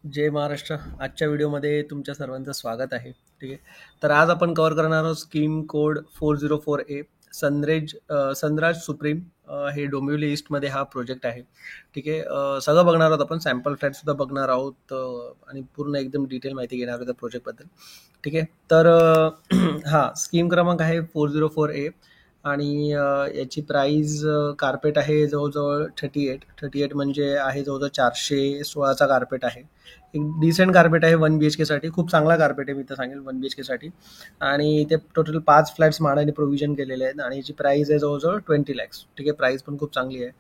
जय महाराष्ट्र. आजच्या व्हिडिओमध्ये तुमच्या सर्वांचं स्वागत आहे. ठीक आहे. तर आज आपण कव्हर करणार आहोत scheme code 404A Sanraj supreme. हे डोंबिवली ईस्टमध्ये हा प्रोजेक्ट आहे. ठीक आहे. सगळं बघणार आहोत आपण, सॅम्पल फ्लॅट सुद्धा बघणार आहोत आणि पूर्ण एकदम डिटेल माहिती घेणार आहोत त्या प्रोजेक्टबद्दल. ठीक आहे. तर हा स्कीम क्रमांक आहे 404A आणि याची प्राईज कार्पेट आहे जवळजवळ 38 म्हणजे आहे जवळजवळ 416चा कार्पेट आहे. एक डिसेंट कार्पेट आहे 1 BHK साठी. खूप चांगला कार्पेट आहे, मी तर सांगेल 1 BHK साठी. आणि इथे टोटल 5 फ्लॅट्स म्हाडाने प्रोव्हिजन केलेले आहेत आणि याची प्राइस आहे जवळजवळ 20 lakhs. ठीक आहे. प्राइस पण खूप चांगली आहे.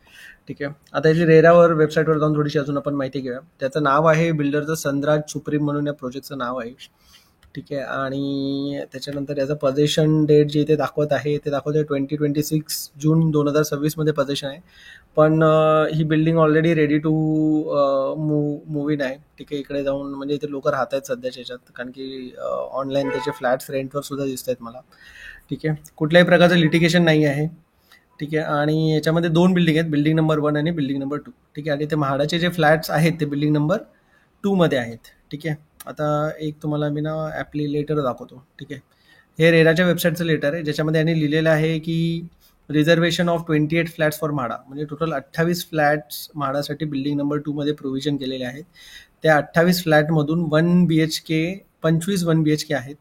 ठीक आहे. आता याची रेरावर वेबसाईटवर जाऊन थोडीशी अजून आपण माहिती घेऊया. त्याचं नाव आहे बिल्डरचं सनराज सुप्रीम म्हणून या प्रोजेक्टचं नाव आहे. ठीक आहे. आणि त्याच्यानंतर याचं पोझिशन डेट जे इथे दाखवत आहे ते दाखवत आहे June 2026 मध्ये पोझिशन आहे. पण ही building already ready to move in आहे. ठीक आहे. इकडे जाऊन म्हणजे इथे लोक राहत आहेत सध्याच्या ह्याच्यात, कारण की ऑनलाईन त्याचे फ्लॅट्स रेंटवर सुद्धा दिसत आहेत मला. ठीक आहे. कुठल्याही प्रकारचं लिटिगेशन नाही आहे. ठीक आहे. आणि याच्यामध्ये 2 बिल्डिंग आहेत, बिल्डिंग नंबर 1 आणि बिल्डिंग नंबर 2. ठीक आहे. आणि ते म्हाडाचे जे फ्लॅट्स आहेत ते बिल्डिंग नंबर 2 मध्ये आहेत. ठीक आहे. आता एक तुम्हाला मी ना ॲपली लेटर दाखवतो. ठीक आहे. हे रेराच्या वेबसाईटचं लेटर आहे, ज्याच्यामध्ये यांनी लिहिलेलं आहे की reservation of 28 flats for MHADA, म्हणजे टोटल 28 फ्लॅट्स म्हाडासाठी बिल्डिंग नंबर 2 मध्ये प्रोव्हिजन केलेले आहेत. त्या 28 फ्लॅटमधून 1 BHK 25 1 BHK आहेत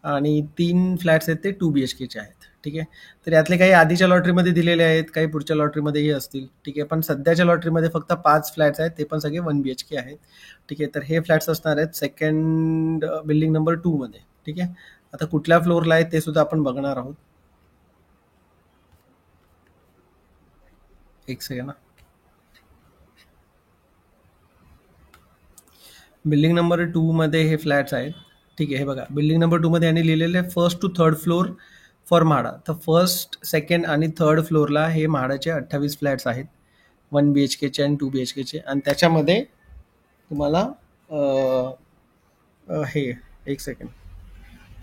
आणि 3 फ्लॅट्स आहेत ते 2 BHKचे आहेत. ठीक आहे. तर यातले काही आधीच्या लॉटरीमध्ये दिलेले आहेत, काही पुढच्या लॉटरीमध्येही असतील. ठीक आहे. पण सध्याच्या लॉटरीमध्ये फक्त 5 फ्लॅट्स आहेत, ते पण सगळे 1 BHK आहेत. ठीक आहे. तर हे फ्लॅट्स असणार आहेत सेकंड बिल्डिंग नंबर 2 मध्ये. ठीक आहे. आता कुठल्या फ्लोअरला आहेत ते सुद्धा आपण बघणार आहोत. एक सेकंड ना. बिल्डिंग नंबर 2 मध्ये हे फ्लॅट्स आहेत. ठीक आहे. हे बघा, बिल्डिंग नंबर 2 मध्ये यांनी लिहिलेले आहे first to third floor for MHADA. तर फर्स्ट, सेकंड आणि थर्ड फ्लोअरला हे म्हाडाचे 28 फ्लॅट्स आहेत, 1 BHKचे आणि 2 BHKचे. आणि त्याच्यामध्ये तुम्हाला हे एक सेकंड,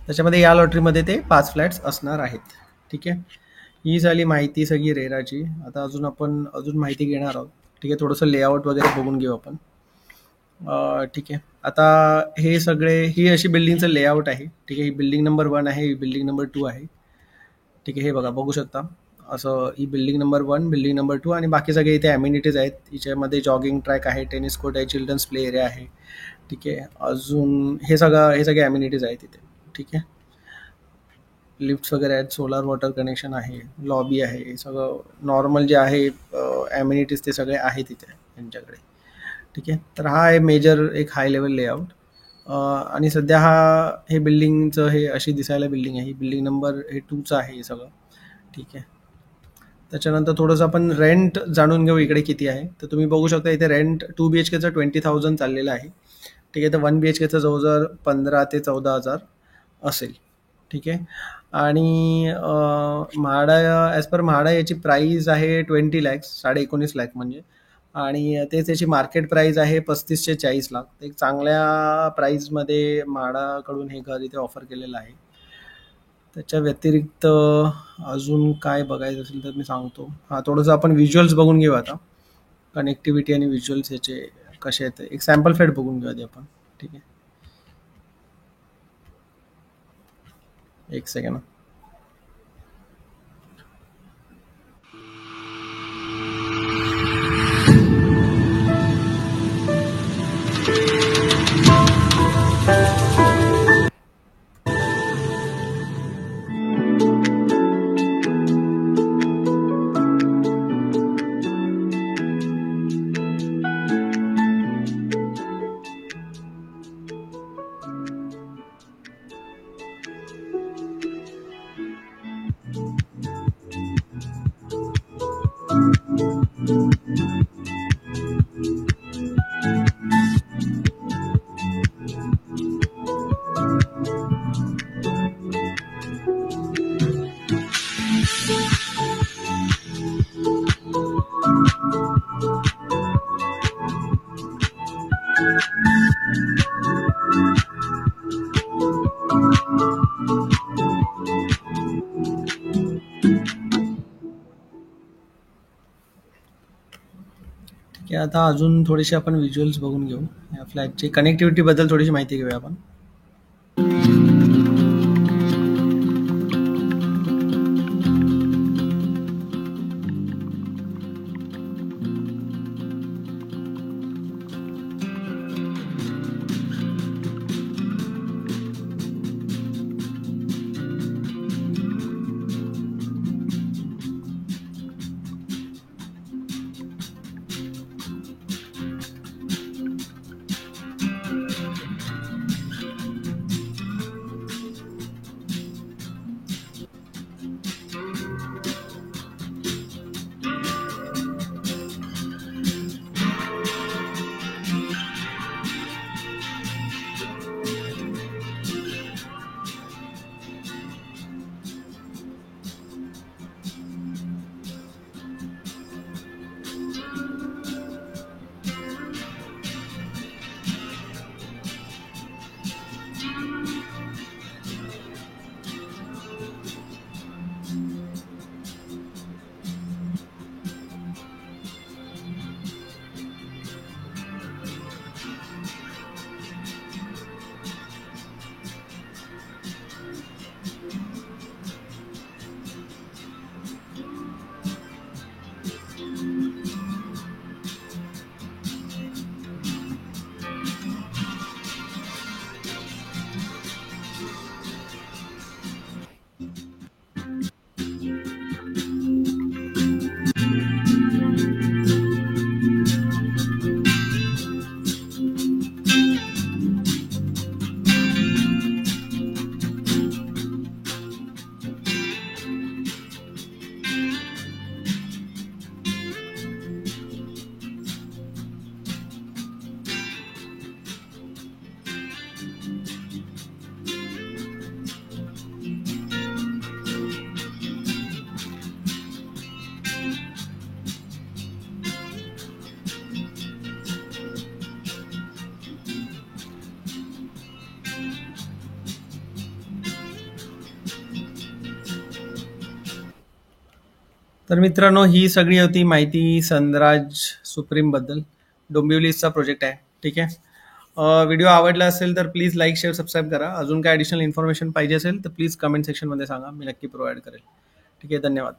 त्याच्यामध्ये या लॉटरीमध्ये ते 5 फ्लॅट्स असणार आहेत. ठीक आहे. ही झाली माहिती सगळी रेराची. आता अजून माहिती घेणार आहोत. ठीक आहे. थोडंसं लेआउट वगैरे बघून घेऊ आपण. ठीक आहे. आता हे सगळे, ही अशी बिल्डिंगचं लेआउट आहे. ठीक आहे. ही बिल्डिंग नंबर 1 आहे, ही बिल्डिंग नंबर 2 आहे. ठीक आहे. हे बघा, बघू शकता असं ही बिल्डिंग नंबर 1, बिल्डिंग नंबर 2 आणि बाकी सगळे इथे अम्युनिटीज आहेत. हिच्यामध्ये जॉगिंग ट्रॅक आहे, टेनिस कोर्ट आहे, चिल्ड्रन्स प्ले एरिया आहे. ठीक आहे. अजून हे सगळे अम्युनिटीज आहेत इथे. ठीक आहे. लिफ्ट्स वगैरे आहेत, सोलार वॉटर कनेक्शन आहे, लॉबी आहे, हे सगळं नॉर्मल जे आहे अम्युनिटीज ते सगळे आहेत इथे यांच्याकडे. ठीक आहे. तर हा आहे मेजर एक हाय लेवल लेआउट. आणि सध्या हे बिल्डिंगचं हे अशी दिसायला बिल्डिंग आहे. ही बिल्डिंग नंबर हे 2चं आहे हे सगळं. ठीक आहे. त्याच्यानंतर थोडंसं आपण रेंट जाणून घेऊ इकडे किती आहे. तर तुम्ही बघू शकता इथे रेंट 2 BHKचं 20,000 चाललेलं आहे. ठीक आहे. तर 1 BHKचं जवळजवळ 15 ते 14,000 असेल. ठीक आहे. आणि म्हाडा, ॲज पर म्हाडा याची प्राईज आहे 20 lakhs, 19.5 लाख म्हणजे. आणि तेच याची मार्केट प्राईज आहे 35 ते 40 लाख. एक चांगल्या प्राईजमध्ये म्हाडाकडून हे घर इथे ऑफर केलेलं आहे. त्याच्या व्यतिरिक्त अजून काय बघायचं असेल तर मी सांगतो. हां, थोडंसं आपण व्हिज्युअल्स बघून घेऊ आता. कनेक्टिव्हिटी आणि व्हिज्युअल्स याचे कसे आहेत. एक सॅम्पल फ्लॅट बघून घेऊ आधी आपण. ठीक आहे. एक सेकंड. आहे. आता अजून थोडेसे आपण व्हिज्युअल्स बघून घेऊ या फ्लॅगची कनेक्टिव्हिटीबद्दल थोडीशी माहिती घेऊया आपण. तर मित्रांनो, ही सगळी होती माहिती सनराज सुप्रीम बद्दल. डोंबिवलीचा प्रोजेक्ट आहे. ठीक आहे. व्हिडिओ आवडला असेल तर प्लीज लाईक, शेअर, सबस्क्राईब करा. अजून काय ॲडिशनल इन्फॉर्मेशन पाहिजे असेल तर प्लीज कमेंट सेक्शनमध्ये सांगा, मी नक्की प्रोव्हाइड करेल. ठीक आहे, धन्यवाद.